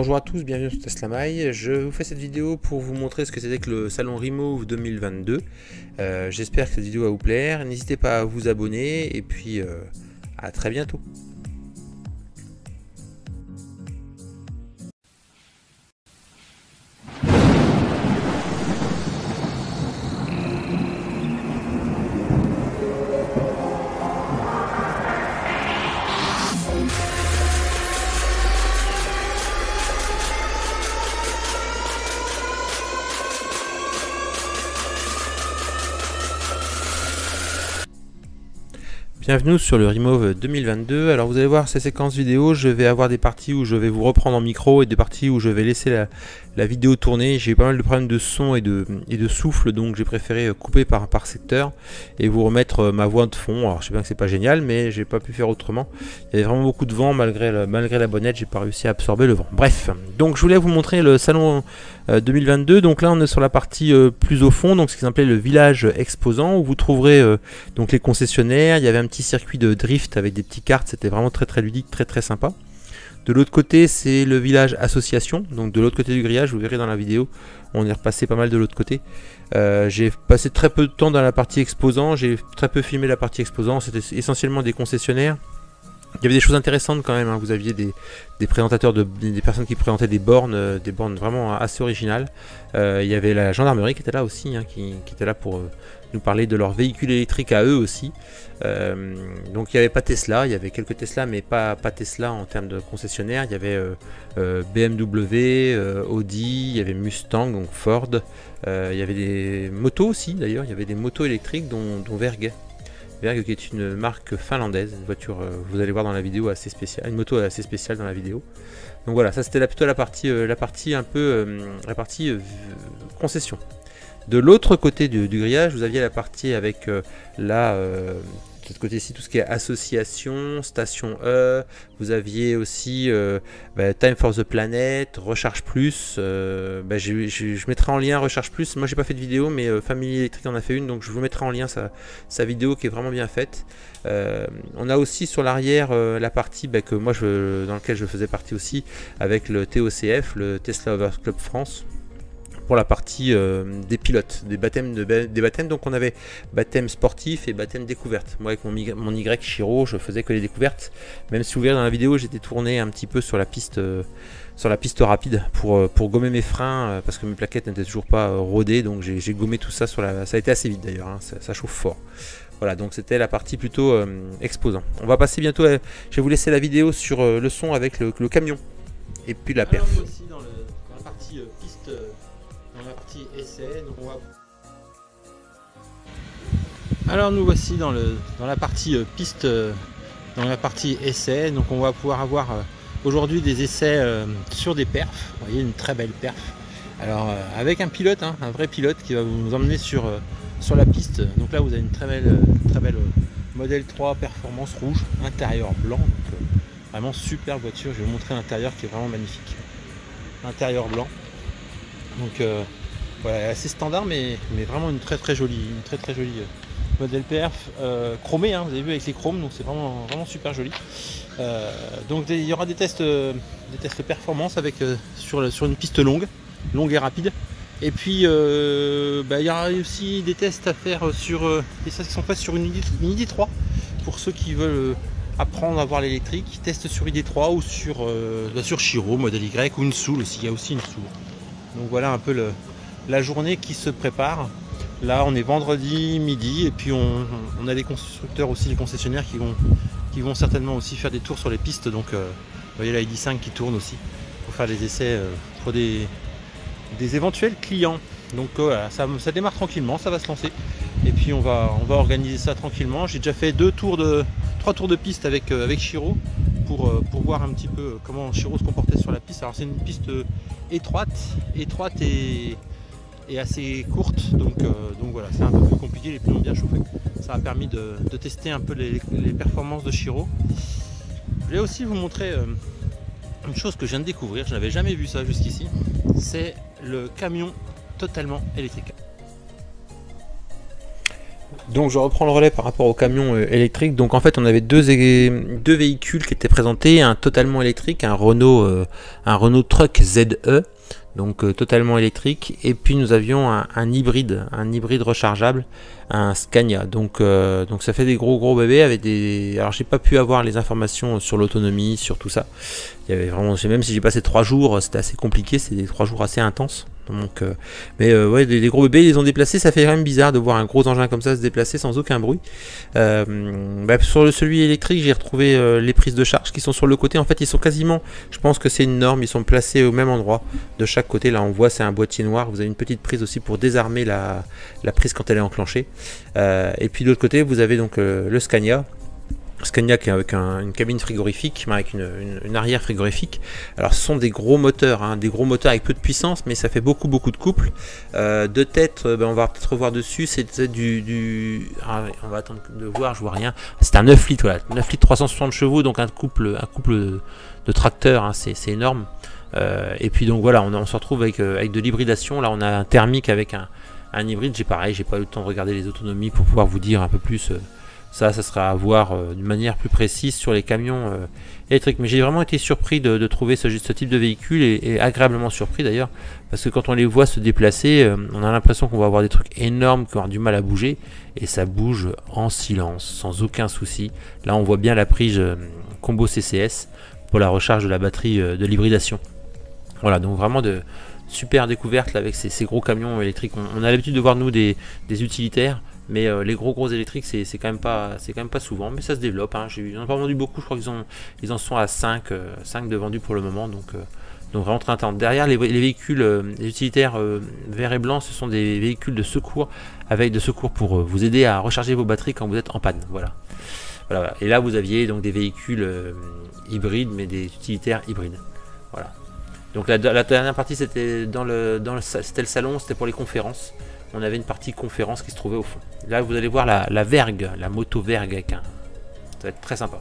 Bonjour à tous, bienvenue sur Tesla My. Je vous fais cette vidéo pour vous montrer ce que c'était que le salon Remove 2022. J'espère que cette vidéo va vous plaire. N'hésitez pas à vous abonner et puis à très bientôt. Bienvenue sur le Remove 2022. Alors vous allez voir ces séquences vidéo, je vais avoir des parties où je vais vous reprendre en micro et des parties où je vais laisser la vidéo tourner. J'ai eu pas mal de problèmes de son et de souffle, donc j'ai préféré couper par secteur et vous remettre ma voix de fond. Alors je sais bien que c'est pas génial, mais j'ai pas pu faire autrement. Il y avait vraiment beaucoup de vent malgré la bonnette, j'ai pas réussi à absorber le vent. Bref, donc je voulais vous montrer le salon 2022. Donc là on est sur la partie plus au fond, donc ce qui s'appelait le village exposant, où vous trouverez donc les concessionnaires. Il y avait un petit circuit de drift avec des petites cartes, c'était vraiment très ludique, très sympa. De l'autre côté, c'est le village association, donc de l'autre côté du grillage, vous verrez dans la vidéo, on est repassé pas mal de l'autre côté. J'ai passé très peu de temps dans la partie exposant, j'ai très peu filmé la partie exposant, c'était essentiellement des concessionnaires. Il y avait des choses intéressantes quand même, hein. Vous aviez des présentateurs, des personnes qui présentaient des bornes vraiment assez originales. Il y avait la gendarmerie qui était là aussi, hein, qui était là pour nous parler de leurs véhicules électriques à eux aussi. Donc il n'y avait pas Tesla, il y avait quelques Tesla, mais pas Tesla en termes de concessionnaire. Il y avait BMW, Audi, il y avait Mustang, donc Ford. Il y avait des motos aussi d'ailleurs, il y avait des motos électriques dont Verg. Verg qui est une marque finlandaise, une voiture, vous allez voir dans la vidéo, assez spéciale, une moto assez spéciale dans la vidéo. Donc voilà, ça c'était plutôt la partie concession. De l'autre côté du grillage, vous aviez la partie avec de ce côté-ci, tout ce qui est association, station E. Vous aviez aussi Time for the Planet, Recharge Plus. Je mettrai en lien Recharge Plus. Moi, j'ai pas fait de vidéo, mais Family Electric en a fait une, donc je vous mettrai en lien sa vidéo qui est vraiment bien faite. On a aussi sur l'arrière la partie dans laquelle je faisais partie aussi, avec le TOCF, le Tesla Over Club France. Pour la partie des pilotes, des baptêmes. Donc on avait baptême sportif et baptême découverte. Moi avec mon Y Chiro, je faisais que les découvertes. Même si vous verrez dans la vidéo, j'étais tourné un petit peu sur la piste rapide pour gommer mes freins, parce que mes plaquettes n'étaient toujours pas rodées. Donc j'ai gommé tout ça ça a été assez vite d'ailleurs, hein, ça chauffe fort. Voilà, donc c'était la partie plutôt exposant. On va passer bientôt, je vais vous laisser la vidéo sur le son avec le camion et puis la perf. Alors, aussi dans la partie piste, dans la partie essai, donc alors nous voici dans la partie piste, dans la partie essai. Donc on va pouvoir avoir aujourd'hui des essais sur des perfs. Vous voyez, une très belle perf. Alors avec un pilote, hein, un vrai pilote qui va vous emmener sur la piste. Donc là vous avez une très belle modèle 3 performance rouge, intérieur blanc. Donc, vraiment super voiture. Je vais vous montrer l'intérieur qui est vraiment magnifique. Intérieur blanc. Donc voilà, assez standard, mais vraiment une très jolie modèle perf chromé, hein, vous avez vu avec les chromes, donc c'est vraiment super joli. Donc il y aura des tests performance avec sur une piste longue et rapide. Et puis il y aura aussi des tests à faire sur des tests qui sont faits sur une ID3 pour ceux qui veulent apprendre à voir l'électrique. Test sur ID3 ou sur Chiro, modèle Y, ou une Soul aussi. Il y a aussi une Soul. Donc voilà un peu la journée qui se prépare. Là on est vendredi midi, et puis on a les constructeurs aussi, les concessionnaires qui vont certainement aussi faire des tours sur les pistes. Donc vous voyez la ID5 qui tourne aussi pour faire des essais pour des éventuels clients. Donc voilà, ça démarre tranquillement, ça va se lancer, et puis on va organiser ça tranquillement. J'ai déjà fait 3 tours de piste avec Chiro pour voir un petit peu comment Chiro se comportait sur la piste. Alors c'est une piste étroite et assez courte, donc voilà, c'est un peu plus compliqué, les pneus ont bien chauffé. Ça a permis de tester un peu les performances de Chiro. Je vais aussi vous montrer une chose que je viens de découvrir, je n'avais jamais vu ça jusqu'ici, c'est le camion totalement électrique. Donc je reprends le relais par rapport au camion électrique. Donc en fait on avait deux véhicules qui étaient présentés, un totalement électrique, un Renault Truck ZE, donc totalement électrique, et puis nous avions un hybride rechargeable, un Scania. Donc ça fait des gros bébés avec des. Alors j'ai pas pu avoir les informations sur l'autonomie, sur tout ça. Il y avait vraiment, même si j'ai passé 3 jours, c'était assez compliqué, c'est des 3 jours assez intenses. Donc, ouais, des gros bébés, ils les ont déplacés. Ça fait quand même bizarre de voir un gros engin comme ça se déplacer sans aucun bruit. Sur celui électrique, j'ai retrouvé les prises de charge qui sont sur le côté. En fait, ils sont quasiment, je pense que c'est une norme, ils sont placés au même endroit de chaque côté. Là, on voit, c'est un boîtier noir. Vous avez une petite prise aussi pour désarmer la prise quand elle est enclenchée. Et puis de l'autre côté, vous avez donc le Scania qui est avec une cabine frigorifique, avec une arrière frigorifique. Alors ce sont des gros moteurs, des gros moteurs avec peu de puissance, mais ça fait beaucoup de couple. De tête, on va peut-être revoir dessus, c'est on va attendre de voir, je vois rien. C'est un 9 litres, voilà, 9 litres 360 chevaux, donc un couple de tracteurs, c'est énorme. Et puis donc voilà, on se retrouve avec de l'hybridation. Là on a un thermique avec un hybride. J'ai pas eu le temps de regarder les autonomies pour pouvoir vous dire un peu plus. Ça sera à voir d'une manière plus précise sur les camions électriques. Mais j'ai vraiment été surpris de trouver ce type de véhicule et agréablement surpris d'ailleurs. Parce que quand on les voit se déplacer, on a l'impression qu'on va avoir des trucs énormes qui vont avoir du mal à bouger. Et ça bouge en silence, sans aucun souci. Là on voit bien la prise combo CCS pour la recharge de la batterie de l'hybridation. Voilà, donc vraiment de super découverte là, avec ces gros camions électriques. On a l'habitude de voir nous des utilitaires. Mais les gros électriques, c'est quand même pas souvent, mais ça se développe. Ils n'en ont pas vendu beaucoup, je crois qu'ils en sont à 5 de vendus pour le moment, donc vraiment très intense. Derrière les véhicules, les utilitaires verts et blancs, ce sont des véhicules de secours pour vous aider à recharger vos batteries quand vous êtes en panne. Voilà. Et là vous aviez donc des véhicules hybrides, mais des utilitaires hybrides. Voilà. Donc la dernière partie c'était c'était le salon, c'était pour les conférences. On avait une partie conférence qui se trouvait au fond. Là, vous allez voir la Vergue, la moto Vergue avec ça va être très sympa.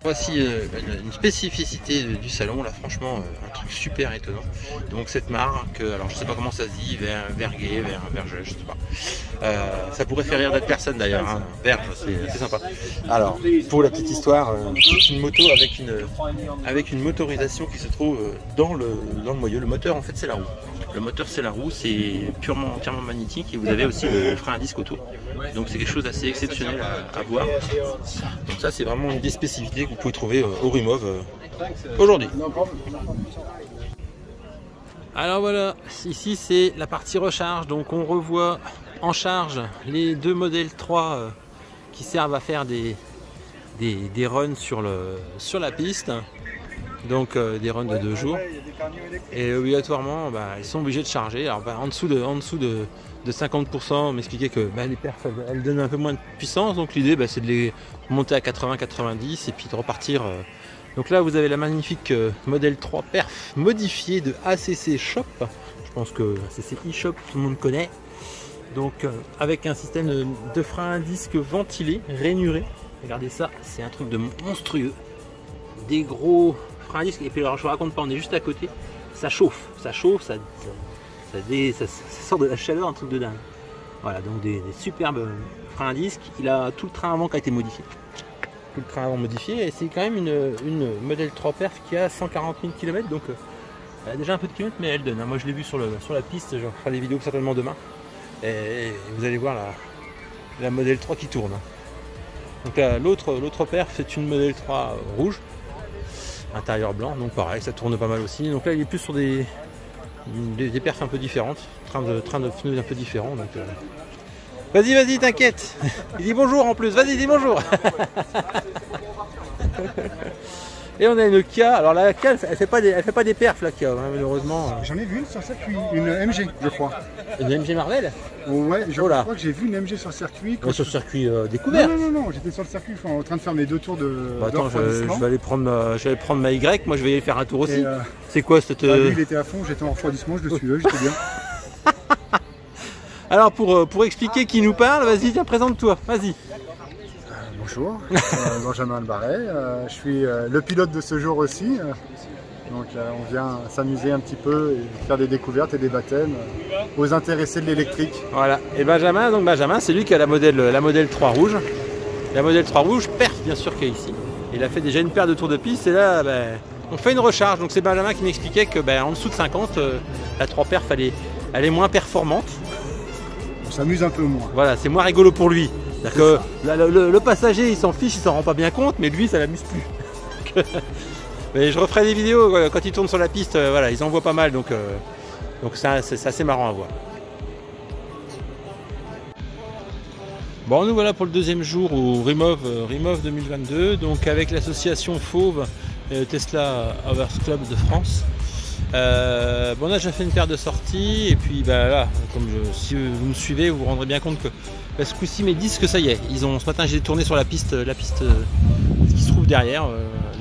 Voici une spécificité du salon, là franchement un truc super étonnant. Donc cette marque, alors je sais pas comment ça se dit, Vergué, Verge, je sais pas. Ça pourrait faire rire d'autres personnes d'ailleurs, Verge, c'est sympa. Alors pour la petite histoire, c'est une moto avec une motorisation qui se trouve dans le moyeu. Le moteur en fait c'est la roue. Le moteur c'est la roue, c'est entièrement magnétique et vous avez aussi le frein à disque auto. Donc c'est quelque chose d'assez exceptionnel à voir. Donc ça c'est vraiment une des spécificités que vous pouvez trouver au Rumov aujourd'hui. Alors voilà, ici c'est la partie recharge. Donc on revoit en charge les deux modèles 3 qui servent à faire des runs sur la piste. Donc des runs de 2 jours. Et obligatoirement, ils sont obligés de charger. Alors en dessous de 50%, on m'expliquait que les perfs elles donnent un peu moins de puissance. Donc l'idée c'est de les monter à 80-90 et puis de repartir. Donc là vous avez la magnifique modèle 3 perf modifiée de ACC Shop. Je pense que ACC eShop tout le monde connaît. Donc avec un système de frein à disque ventilé, rainuré. Regardez ça, c'est un truc de monstrueux. Des gros freins à disque. Et puis alors je vous raconte pas, on est juste à côté. Ça chauffe, ça sort de la chaleur, un truc de dingue. Voilà, donc des superbes freins à disque. Il a tout le train avant qui a été modifié. Tout le train avant modifié. Et c'est quand même une modèle 3 perf qui a 140 000 km. Donc elle a déjà un peu de kilomètres, mais elle donne. Moi je l'ai vu sur la piste, je ferai des vidéos certainement demain. Et vous allez voir la modèle 3 qui tourne. Donc là, l'autre perf, c'est une modèle 3 rouge. Intérieur blanc, donc pareil, ça tourne pas mal aussi. Donc là il est plus sur des perfs un peu différentes, train de pneus un peu différents. Donc vas-y, t'inquiète. Il dit bonjour en plus, vas-y, dis bonjour. Et on a une Kia. Alors la Kia, elle fait pas des perfs, la Kia, malheureusement. J'en ai vu une sur circuit, une MG, je crois. Une MG Marvel? Ouais, je crois que j'ai vu une MG sur circuit. Sur le circuit découvert? Non, j'étais sur le circuit, en train de faire mes 2 tours de. Attends, je vais aller prendre ma Y, moi je vais aller faire un tour aussi. C'est quoi cette. Lui, il était à fond, j'étais en refroidissement, je le suivais, j'étais bien. Alors pour expliquer qui nous parle, vas-y, tiens, présente-toi, vas-y. Bonjour, Benjamin Albaret, je suis le pilote de ce jour aussi. Donc on vient s'amuser un petit peu et faire des découvertes et des baptêmes aux intéressés de l'électrique. Voilà, et Benjamin, donc Benjamin, c'est lui qui a la modèle 3 rouge. La modèle 3 rouge, perf bien sûr qui est ici. Il a fait déjà une paire de tours de piste et là on fait une recharge. Donc c'est Benjamin qui m'expliquait que en dessous de 50, la 3 perf elle est moins performante. On s'amuse un peu moins. Voilà, c'est moins rigolo pour lui. C'est-à-dire que le passager il s'en fiche, il s'en rend pas bien compte, mais lui ça l'amuse plus. Mais je referai des vidéos quand ils tournent sur la piste, voilà, ils en voient pas mal, donc c'est assez marrant à voir. Bon, nous voilà pour le deuxième jour au Remove 2022, donc avec l'association Fauve Tesla Hours Club de France. Bon, on a déjà fait une paire de sorties, et puis là, si vous me suivez, vous vous rendrez bien compte que ce coup-ci mes disques, ça y est, ce matin j'ai tourné sur la piste qui se trouve derrière,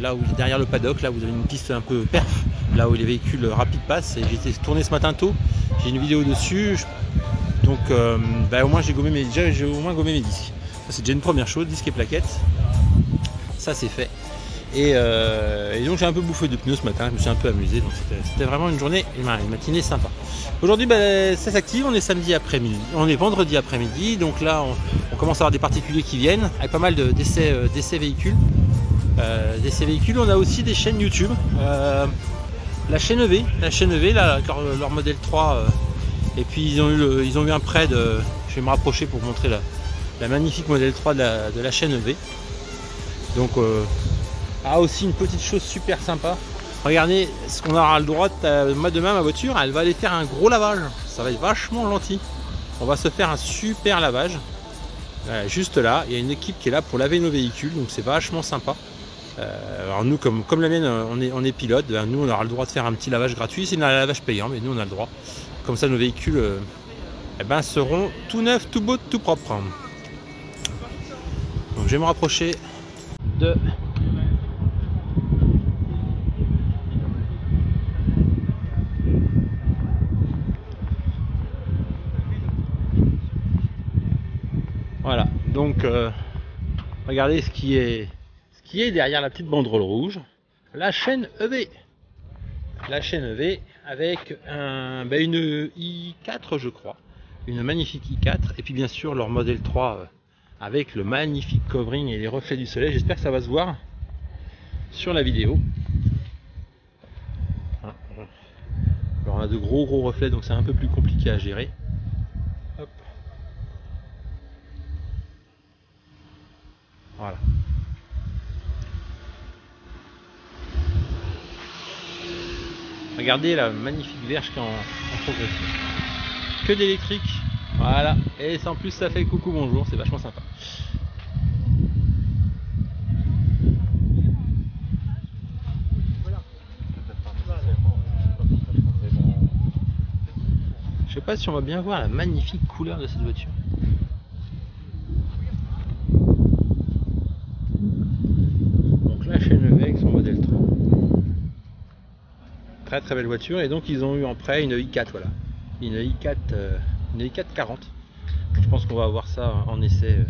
là où derrière le paddock, là vous avez une piste un peu perf, là où les véhicules rapides passent, et j'ai été tourné ce matin tôt, j'ai une vidéo dessus, donc au moins j'ai au moins gommé mes disques. Ça c'est déjà une première chose, disque et plaquettes, ça c'est fait. Et donc j'ai un peu bouffé de pneus ce matin, je me suis un peu amusé, donc c'était vraiment une journée, une matinée sympa. Aujourd'hui ça s'active, on est samedi après-midi, on est vendredi après-midi, donc là on commence à avoir des particuliers qui viennent, avec pas mal d'essais véhicules. On a aussi des chaînes YouTube, la chaîne EV, là, leur modèle 3, et puis ils ont eu un prêt de, je vais me rapprocher pour vous montrer la magnifique modèle 3 de la chaîne EV. Donc aussi une petite chose super sympa, regardez ce qu'on aura le droit moi demain ma voiture elle va aller faire un gros lavage, ça va être vachement gentil, on va se faire un super lavage. Juste là, il y a une équipe qui est là pour laver nos véhicules, donc c'est vachement sympa. Alors nous comme la mienne on est pilote, nous on aura le droit de faire un petit lavage gratuit, c'est un lavage payant mais nous on a le droit, comme ça nos véhicules seront tout neufs, tout beaux, tout propres. Donc je vais me rapprocher de voilà, donc regardez ce qui est derrière la petite banderole rouge, la chaîne EV. La chaîne EV avec une i4 je crois, une magnifique i4, et puis bien sûr leur modèle 3 avec le magnifique covering et les reflets du soleil. J'espère que ça va se voir sur la vidéo. Alors on a de gros reflets, donc c'est un peu plus compliqué à gérer. Hop. Voilà. Regardez la magnifique verge qui est en progression. Que d'électrique. Voilà. Et en plus ça fait coucou bonjour, c'est vachement sympa. Je sais pas si on va bien voir la magnifique couleur de cette voiture. Donc la chaîne EV avec son modèle 3. Très belle voiture, et donc ils ont eu en prêt une i4, voilà. Une i4 40. Je pense qu'on va avoir ça en essai,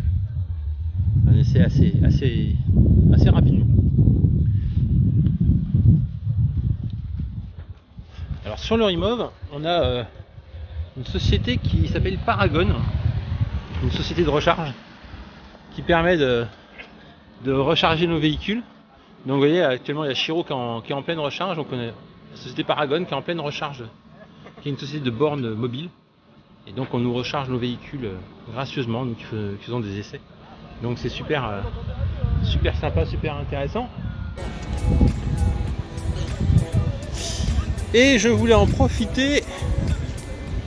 assez rapidement. Alors sur le Remove, on a une société qui s'appelle Paragon, une société de recharge qui permet de recharger nos véhicules. Donc vous voyez, actuellement il y a Chiro qui est en pleine recharge, donc on a la société Paragon qui est en pleine recharge, qui est une société de bornes mobiles, et donc on nous recharge nos véhicules gracieusement, nous qui faisons des essais. Donc c'est super sympa, super intéressant. Et je voulais en profiter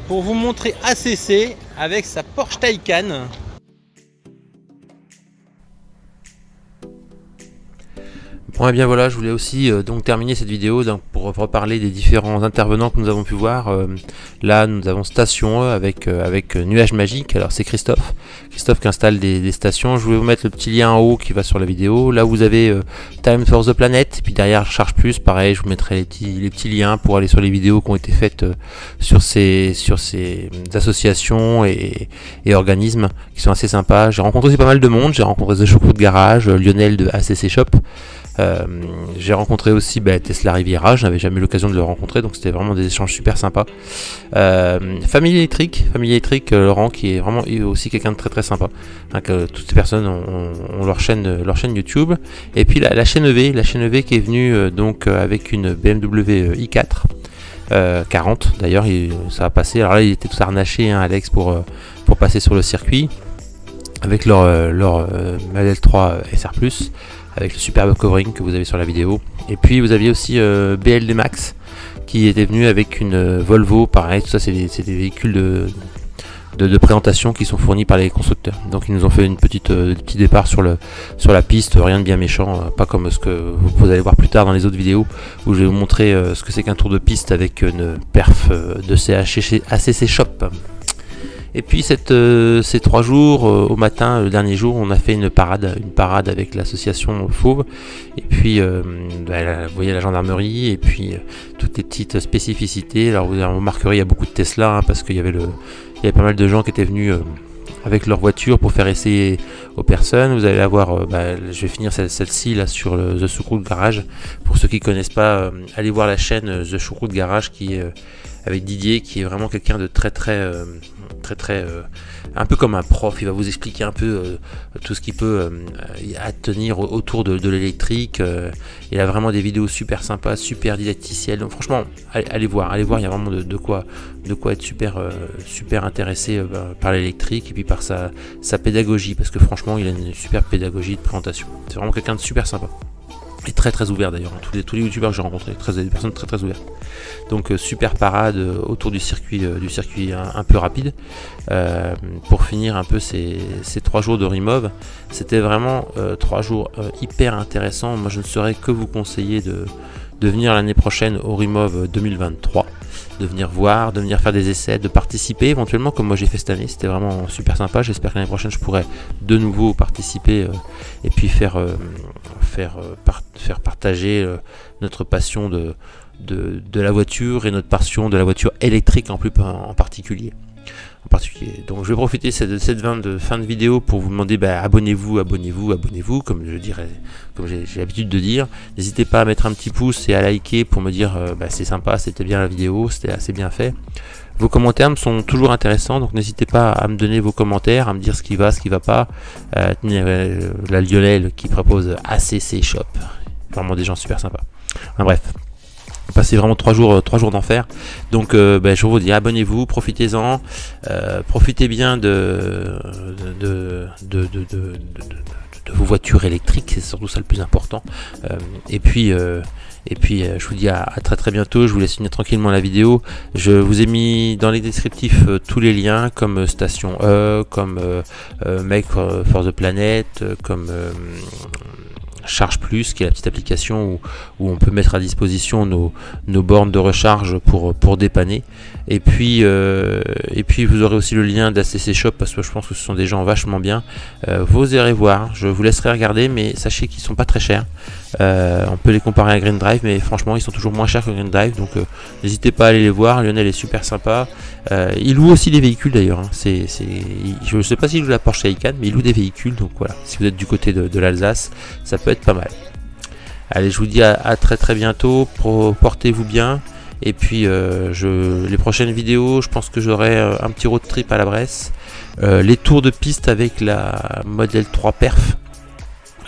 pour vous montrer ACC avec sa Porsche Taycan. Bon, et bien voilà, je voulais aussi donc terminer cette vidéo pour reparler des différents intervenants que nous avons pu voir. Là, nous avons Station E avec Nuage Magique. Alors c'est Christophe qui installe des stations. Je vais vous mettre le petit lien en haut qui va sur la vidéo. Là, vous avez Time for the Planet. Et puis derrière, Charge Plus, pareil, je vous mettrai les petits liens pour aller sur les vidéos qui ont été faites sur ces associations et organismes qui sont assez sympas. J'ai rencontré aussi pas mal de monde. J'ai rencontré The Choco de Garage, Lionel de ACC Shop. J'ai rencontré aussi Tesla Riviera, je n'avais jamais eu l'occasion de le rencontrer, donc c'était vraiment des échanges super sympas. Famille électrique, Laurent qui est vraiment aussi quelqu'un de très très sympa. Hein, que toutes ces personnes ont leur chaîne YouTube. Et puis la chaîne EV qui est venue donc avec une BMW i4 40 d'ailleurs, ça a passé. Alors là il était tout harnaché, hein, Alex, pour passer sur le circuit avec leur Model 3 SR+, avec le superbe covering que vous avez sur la vidéo. Et puis vous aviez aussi BLD Max qui était venu avec une Volvo, pareil, tout ça c'est des véhicules de présentation qui sont fournis par les constructeurs. Donc ils nous ont fait une petit départ sur la piste, rien de bien méchant, pas comme ce que vous allez voir plus tard dans les autres vidéos où je vais vous montrer ce que c'est qu'un tour de piste avec une perf de ACC Shop. Et puis ces 3 jours, au matin, le dernier jour, on a fait une parade avec l'association Fauve. Et puis, vous voyez la gendarmerie et puis toutes les petites spécificités. Alors vous remarquerez, il y a beaucoup de Tesla, hein, parce qu'il y avait pas mal de gens qui étaient venus avec leur voiture pour faire essayer aux personnes. Vous allez avoir, je vais finir celle-ci là sur The Choucroute Garage. Pour ceux qui ne connaissent pas, allez voir la chaîne The Choucroute Garage qui est avec Didier, qui est vraiment quelqu'un de très un peu comme un prof. Il va vous expliquer un peu tout ce qu'il peut tenir autour de l'électrique. Il a vraiment des vidéos super sympas, super didacticielles. Donc franchement, allez voir, il y a vraiment de quoi être super intéressé par l'électrique et puis par sa pédagogie, parce que franchement il a une super pédagogie de présentation. C'est vraiment quelqu'un de super sympa. Et très ouvert d'ailleurs, tous les youtubeurs que j'ai rencontrés, des personnes très ouvertes. Donc super parade autour du circuit un peu rapide. Pour finir un peu ces 3 jours de Remove, c'était vraiment 3 jours hyper intéressants. Moi je ne saurais que vous conseiller de venir l'année prochaine au Remove 2023, de venir voir, de venir faire des essais, de participer éventuellement comme moi j'ai fait cette année. C'était vraiment super sympa. J'espère que l'année prochaine je pourrai de nouveau participer et puis faire partager notre passion de la voiture et notre passion de la voiture électrique en particulier. Donc je vais profiter de cette fin de vidéo pour vous demander abonnez-vous, comme j'ai l'habitude de dire. N'hésitez pas à mettre un petit pouce et à liker pour me dire c'est sympa, c'était bien la vidéo, c'était assez bien fait. Vos commentaires me sont toujours intéressants, donc n'hésitez pas à me donner vos commentaires, à me dire ce qui va pas. La Lionel qui propose ACC Shop, vraiment des gens super sympas. Bref. Passez vraiment 3 jours d'enfer. Donc je vous dis, abonnez-vous, profitez-en, profitez bien de vos voitures électriques, c'est surtout ça le plus important. Et puis je vous dis à très bientôt. Je vous laisse finir tranquillement la vidéo. Je vous ai mis dans les descriptifs tous les liens, comme Station E, comme Make for the Planet, comme Charge Plus, qui est la petite application où on peut mettre à disposition nos bornes de recharge pour dépanner. Et puis vous aurez aussi le lien d'ACC Shop, parce que je pense que ce sont des gens vachement bien. Vous irez voir, je vous laisserai regarder, mais sachez qu'ils sont pas très chers. On peut les comparer à Green Drive, mais franchement ils sont toujours moins chers que Green Drive, donc n'hésitez pas à aller les voir. Lionel est super sympa. Il loue aussi des véhicules d'ailleurs, hein. Je ne sais pas s'il loue la Porsche Taycan, mais il loue des véhicules, donc voilà, si vous êtes du côté de l'Alsace, ça peut être pas mal. Allez, je vous dis à très bientôt, portez-vous bien. Et puis les prochaines vidéos, je pense que j'aurai un petit road trip à la Bresse, les tours de piste avec la Model 3 Perf.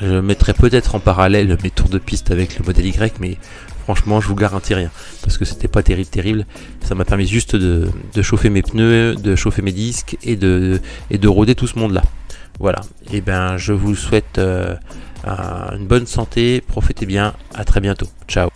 Je mettrai peut-être en parallèle mes tours de piste avec le Model Y, mais franchement je vous garantis rien, parce que c'était pas terrible. Ça m'a permis juste de chauffer mes pneus, de chauffer mes disques et de rôder tout ce monde là. Voilà, et je vous souhaite une bonne santé, profitez bien, à très bientôt, ciao.